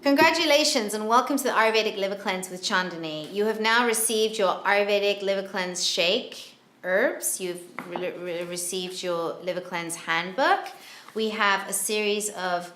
Congratulations and welcome to the Ayurvedic Liver Cleanse with Chandanni. You have now received your Ayurvedic Liver Cleanse shake herbs. You've received your Liver Cleanse handbook. We have a series of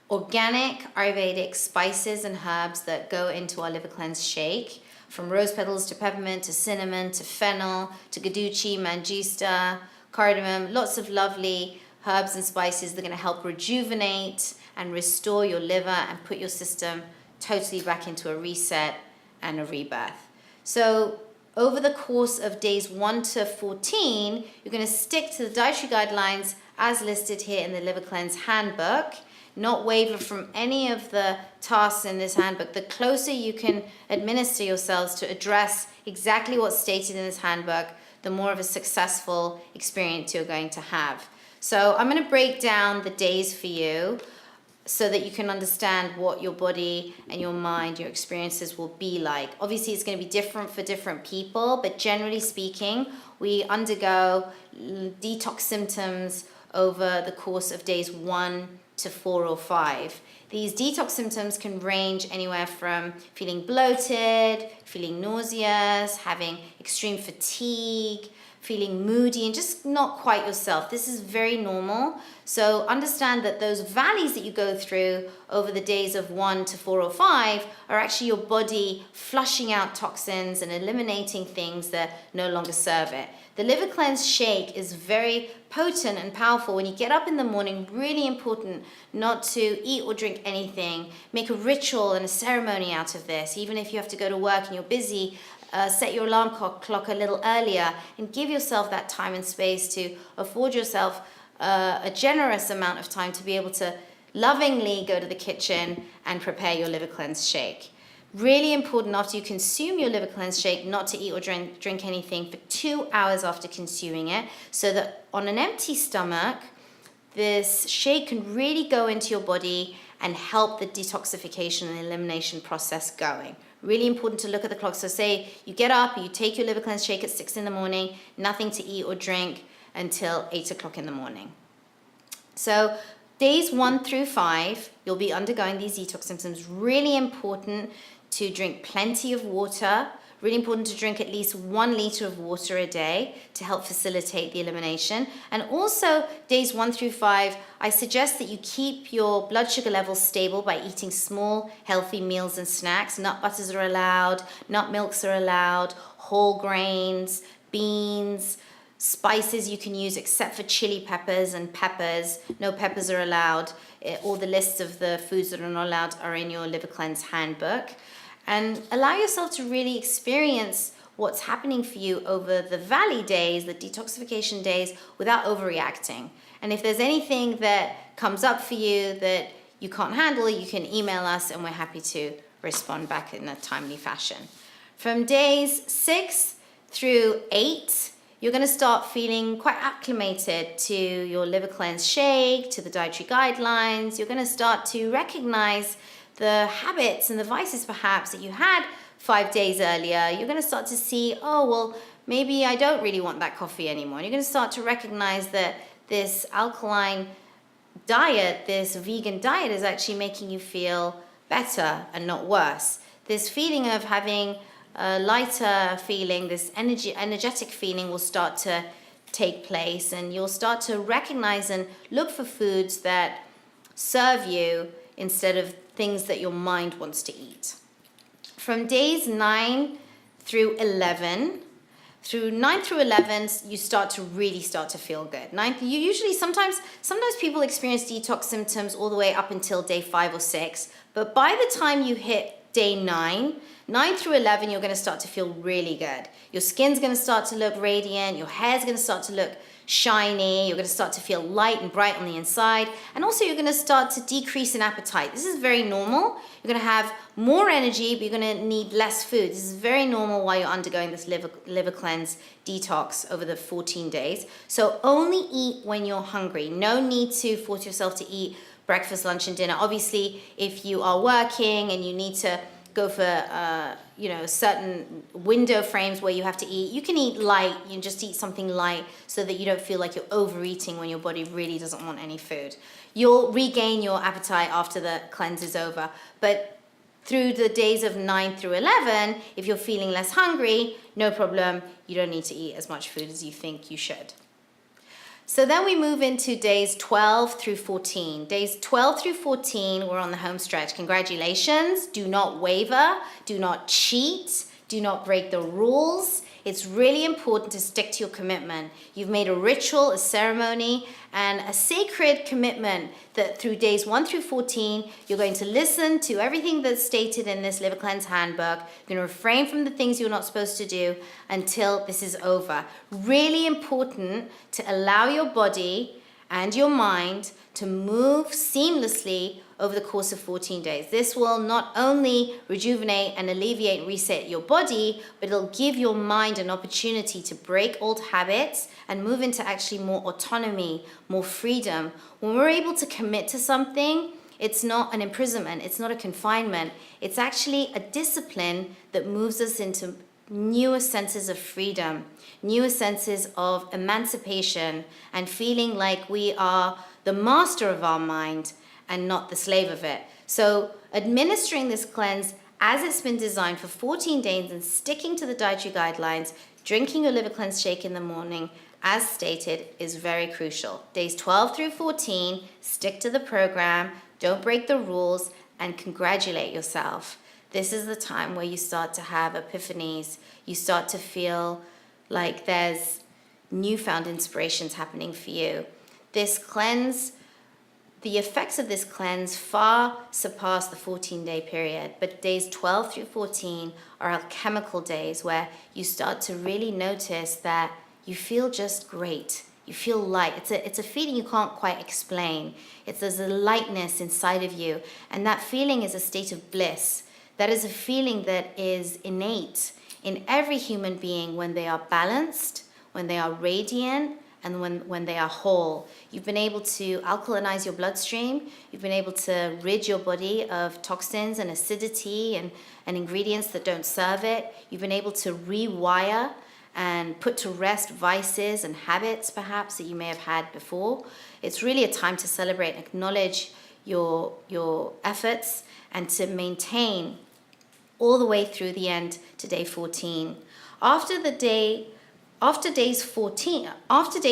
organic Ayurvedic spices and herbs that go into our Liver Cleanse shake, from rose petals to peppermint to cinnamon to fennel to guduchi, mangista, cardamom, lots of lovely herbs and spices that are going to help rejuvenate and restore your liver and put your system totally back into a reset and a rebirth. So over the course of days 1 to 14, you're going to stick to the dietary guidelines as listed here in the Liver Cleanse handbook, not waver from any of the tasks in this handbook. The closer you can administer yourselves to address exactly what's stated in this handbook, the more of a successful experience you're going to have. So I'm going to break down the days for you so that you can understand what your body and your mind, your experiences will be like. Obviously, it's going to be different for different people, but generally speaking, we undergo detox symptoms over the course of days 1 to 4 or 5. These detox symptoms can range anywhere from feeling bloated, feeling nauseous, having extreme fatigue, feeling moody and just not quite yourself. This is very normal. So understand that those valleys that you go through over the days of 1 to 4 or 5 are actually your body flushing out toxins and eliminating things that no longer serve it. The Liver Cleanse shake is very potent and powerful. When you get up in the morning, really important not to eat or drink anything. Make a ritual and a ceremony out of this. Even if you have to go to work and you're busy, set your alarm clock a little earlier and give yourself that time and space to afford yourself a generous amount of time to be able to lovingly go to the kitchen and prepare your Liver Cleanse shake. Really important after you consume your Liver Cleanse shake not to eat or drink anything for 2 hours after consuming it, so that on an empty stomach, this shake can really go into your body and help the detoxification and elimination process going. Really important to look at the clock. So say you get up, you take your Liver Cleanse shake at 6 in the morning, nothing to eat or drink until 8 o'clock in the morning. So days 1 through 5, you'll be undergoing these detox symptoms. Really important to drink plenty of water. Really important to drink at least 1 liter of water a day to help facilitate the elimination. And also days 1 through 5, I suggest that you keep your blood sugar levels stable by eating small, healthy meals and snacks. Nut butters are allowed, nut milks are allowed, whole grains, beans, spices you can use except for chili peppers and peppers. No peppers are allowed. All the lists of the foods that are not allowed are in your Liver Cleanse handbook. And allow yourself to really experience what's happening for you over the valley days, the detoxification days, without overreacting. And if there's anything that comes up for you that you can't handle, you can email us and we're happy to respond back in a timely fashion. From days 6 through 8, you're going to start feeling quite acclimated to your Liver Cleanse shake, to the dietary guidelines. You're going to start to recognize the habits and the vices perhaps that you had 5 days earlier. You're going to start to see, oh, well, maybe I don't really want that coffee anymore. And you're going to start to recognize that this alkaline diet, this vegan diet is actually making you feel better and not worse. This feeling of having a lighter feeling, this energetic feeling will start to take place, and you'll start to recognize and look for foods that serve you instead of things that your mind wants to eat. From days 9 through 11, you start to really feel good. Sometimes people experience detox symptoms all the way up until day 5 or 6, but by the time you hit day 9 through 11, you're going to start to feel really good. Your skin's going to start to look radiant, your hair's going to start to look shiny, you're going to start to feel light and bright on the inside, and also you're going to start to decrease in appetite. This is very normal. You're going to have more energy, but you're going to need less food. This is very normal while you're undergoing this liver cleanse detox over the 14 days. So only eat when you're hungry. No need to force yourself to eat breakfast, lunch, and dinner. Obviously, if you are working and you need to go for certain window frames where you have to eat, you can eat light. You can just eat something light so that you don't feel like you're overeating when your body really doesn't want any food. You'll regain your appetite after the cleanse is over, but through the days of 9 through 11, if you're feeling less hungry, no problem. You don't need to eat as much food as you think you should. So then we move into days 12 through 14. Days 12 through 14, we're on the home stretch. Congratulations. Do not waver. Do not cheat. Do not break the rules. It's really important to stick to your commitment. You've made a ritual, a ceremony, and a sacred commitment that through days 1 through 14, you're going to listen to everything that's stated in this Liver Cleanse handbook. You're going to refrain from the things you're not supposed to do until this is over. Really important to allow your body and your mind to move seamlessly over the course of 14 days. This will not only rejuvenate and alleviate and reset your body, but it'll give your mind an opportunity to break old habits and move into actually more autonomy, more freedom. When we're able to commit to something, it's not an imprisonment, it's not a confinement. It's actually a discipline that moves us into newer senses of freedom, newer senses of emancipation, and feeling like we are the master of our mind and not the slave of it. So administering this cleanse as it's been designed for 14 days and sticking to the dietary guidelines, drinking your liver cleanse shake in the morning, as stated, is very crucial. Days 12 through 14, stick to the program, don't break the rules, and congratulate yourself. This is the time where you start to have epiphanies. You start to feel like there's newfound inspirations happening for you. This cleanse, the effects of this cleanse far surpass the 14-day period, but days 12 through 14 are alchemical days where you start to really notice that you feel just great. You feel light. It's a feeling you can't quite explain. There's a lightness inside of you, and that feeling is a state of bliss. That is a feeling that is innate in every human being when they are balanced, when they are radiant, and when they are whole. You've been able to alkalinize your bloodstream. You've been able to rid your body of toxins and acidity and ingredients that don't serve it. You've been able to rewire and put to rest vices and habits perhaps that you may have had before. It's really a time to celebrate and acknowledge your efforts and to maintain all the way through the end to day 14. After day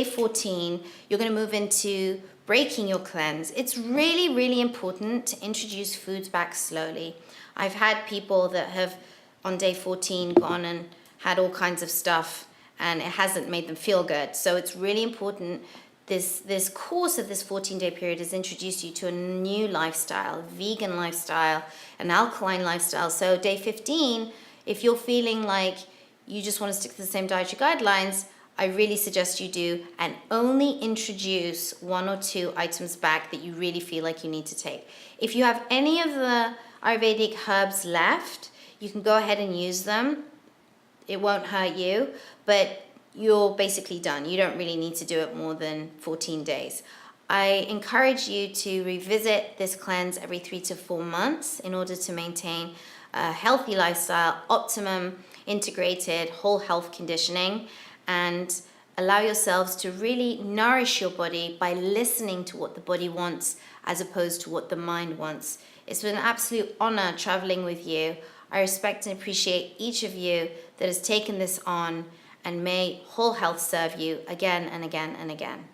14, you're going to move into breaking your cleanse. It's really, really important to introduce foods back slowly. I've had people that have on day 14 gone and had all kinds of stuff and it hasn't made them feel good. So it's really important. This course of this 14-day period has introduced you to a new lifestyle, vegan lifestyle, an alkaline lifestyle. So day 15, if you're feeling like you just want to stick to the same dietary guidelines, I really suggest you do and only introduce 1 or 2 items back that you really feel like you need to take. If you have any of the Ayurvedic herbs left, you can go ahead and use them. It won't hurt you, but you're basically done. You don't really need to do it more than 14 days. I encourage you to revisit this cleanse every 3 to 4 months in order to maintain a healthy lifestyle, optimum integrated whole health conditioning, and allow yourselves to really nourish your body by listening to what the body wants as opposed to what the mind wants. It's been an absolute honor traveling with you. I respect and appreciate each of you that has taken this on, and may whole health serve you again and again and again.